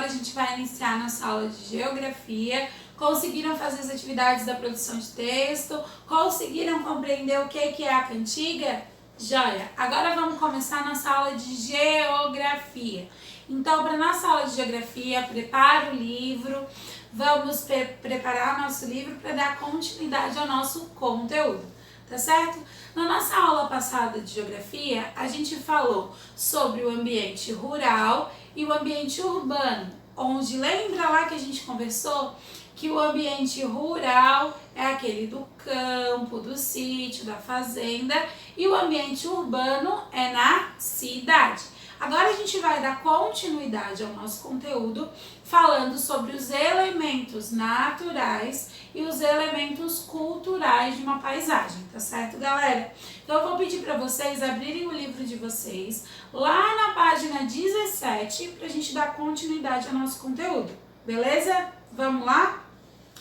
gente vai iniciar nossa aula de geografia. Conseguiram fazer as atividades da produção de texto? Conseguiram compreender o que é a cantiga? Joia! Agora vamos começar nossa aula de geografia. Então, para nossa aula de geografia, prepara o livro. Vamos preparar nosso livro para dar continuidade ao nosso conteúdo, tá certo? Na nossa aula passada de geografia, a gente falou sobre o ambiente rural e o ambiente urbano, onde lembra lá que a gente conversou que o ambiente rural é aquele do campo, do sítio, da fazenda, e o ambiente urbano é na cidade. Agora a gente vai dar continuidade ao nosso conteúdo falando sobre os elementos naturais e os elementos culturais de uma paisagem, tá certo, galera? Então eu vou pedir para vocês abrirem o livro de vocês lá na página 17 para a gente dar continuidade ao nosso conteúdo, beleza? Vamos lá?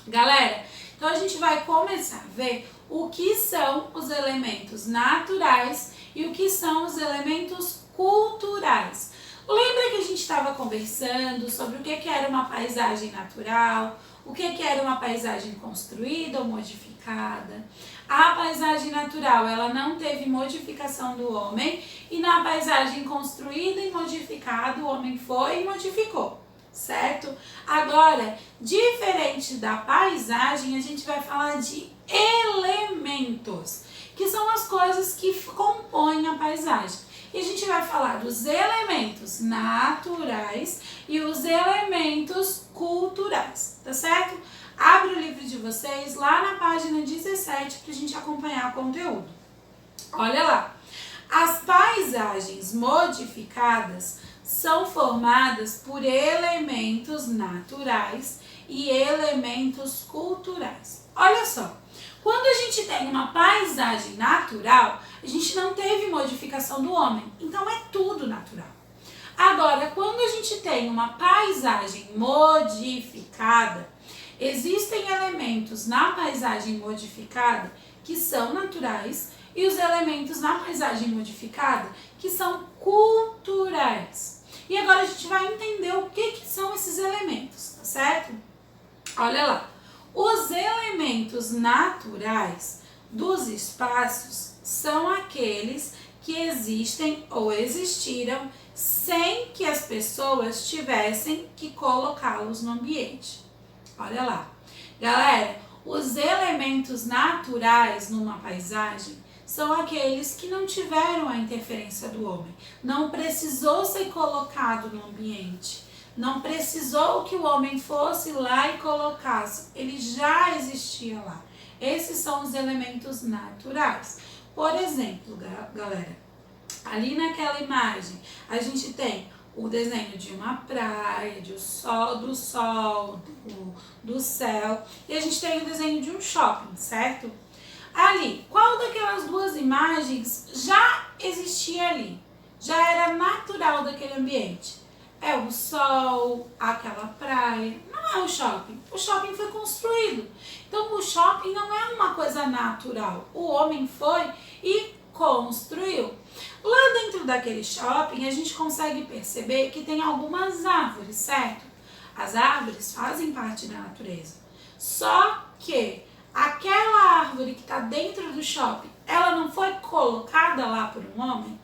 Galera, então a gente vai começar a ver o que são os elementos naturais e o que são os elementos culturais. Lembra que a gente estava conversando sobre o que era uma paisagem natural, o que era uma paisagem construída ou modificada? A paisagem natural, ela não teve modificação do homem, e na paisagem construída e modificada, o homem foi e modificou, certo? Agora, diferente da paisagem, a gente vai falar de elementos, que são as coisas que compõem a paisagem. E a gente vai falar dos elementos naturais e os elementos culturais, tá certo? Abre o livro de vocês lá na página 17 para a gente acompanhar o conteúdo. Olha lá. As paisagens modificadas são formadas por elementos naturais e elementos culturais. Olha só. Quando a gente tem uma paisagem natural, a gente não teve modificação do homem, então é tudo natural. Agora, quando a gente tem uma paisagem modificada, existem elementos na paisagem modificada que são naturais e os elementos na paisagem modificada que são culturais. E agora a gente vai entender o que são esses elementos, tá certo? Olha lá. Os elementos naturais dos espaços são aqueles que existem ou existiram sem que as pessoas tivessem que colocá-los no ambiente. Olha lá. Galera, os elementos naturais numa paisagem são aqueles que não tiveram a interferência do homem. Não precisou ser colocado no ambiente. Não precisou que o homem fosse lá e colocasse, ele já existia lá. Esses são os elementos naturais. Por exemplo, galera, ali naquela imagem, a gente tem o desenho de uma praia, do sol, do céu, e a gente tem o desenho de um shopping, certo? Ali, qual daquelas duas imagens já existia ali? Já era natural daquele ambiente? É o sol, aquela praia, não é o shopping. O shopping foi construído. Então o shopping não é uma coisa natural. O homem foi e construiu. Lá dentro daquele shopping a gente consegue perceber que tem algumas árvores, certo? As árvores fazem parte da natureza. Só que aquela árvore que está dentro do shopping, ela não foi colocada lá por um homem?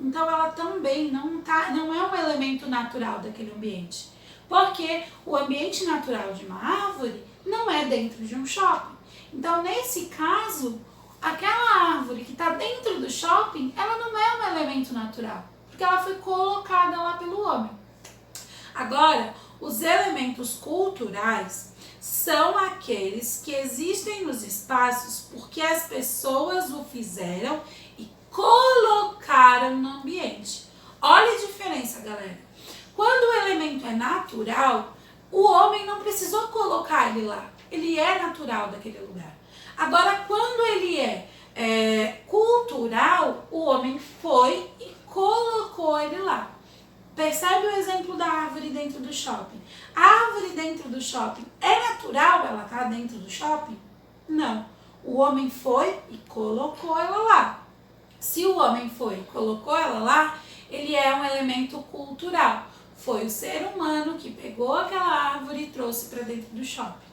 Então ela também não é um elemento natural daquele ambiente. Porque o ambiente natural de uma árvore não é dentro de um shopping. Então, nesse caso, aquela árvore que está dentro do shopping, ela não é um elemento natural. Porque ela foi colocada lá pelo homem. Agora, os elementos culturais são aqueles que existem nos espaços porque as pessoas o fizeram e colocaram no ambiente. Olha a diferença, galera. Quando o elemento é natural, o homem não precisou colocar ele lá. Ele é natural daquele lugar. Agora, quando ele é cultural, o homem foi e colocou ele lá. Percebe o exemplo da árvore dentro do shopping? A árvore dentro do shopping é natural? Ela está dentro do shopping? Não. O homem foi e colocou ela lá. Se o homem foi e colocou ela lá, ele é um elemento cultural. Foi o ser humano que pegou aquela árvore e trouxe para dentro do shopping.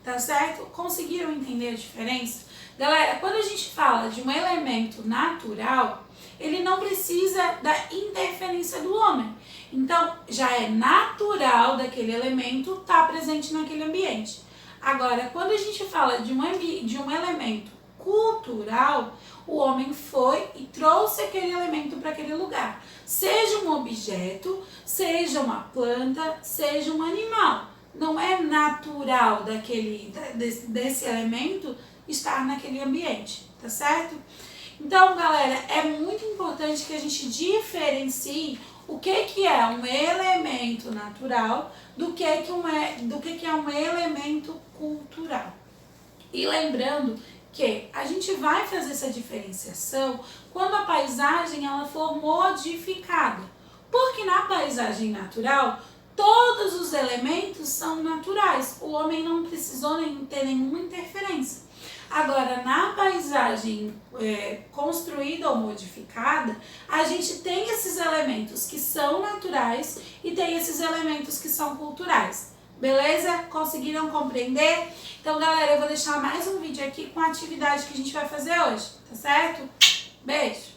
Tá certo? Conseguiram entender a diferença? Galera, quando a gente fala de um elemento natural, ele não precisa da interferência do homem. Então, já é natural daquele elemento estar presente naquele ambiente. Agora, quando a gente fala de um elemento cultural, o homem foi e trouxe aquele elemento para aquele lugar. Seja um objeto, seja uma planta, seja um animal. Não é natural desse elemento estar naquele ambiente, tá certo? Então, galera, é muito importante que a gente diferencie o que é um elemento natural do que é um elemento cultural. E lembrando que a gente vai fazer essa diferenciação quando a paisagem ela for modificada. Porque na paisagem natural, todos os elementos são naturais. O homem não precisou ter nenhuma interferência. Agora, na paisagem construída ou modificada, a gente tem esses elementos que são naturais e tem esses elementos que são culturais. Beleza? Conseguiram compreender? Então, galera, eu vou deixar mais um vídeo aqui com a atividade que a gente vai fazer hoje, tá certo? Beijo!